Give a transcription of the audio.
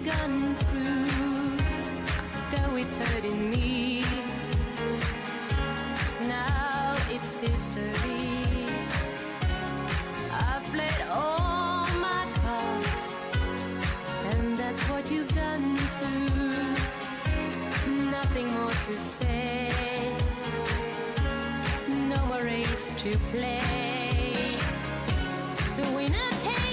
gone through, though it's hurting me. Now it's history. I've played all my cards, and that's what you've done too. Nothing more to say, no more race to play. The winner takes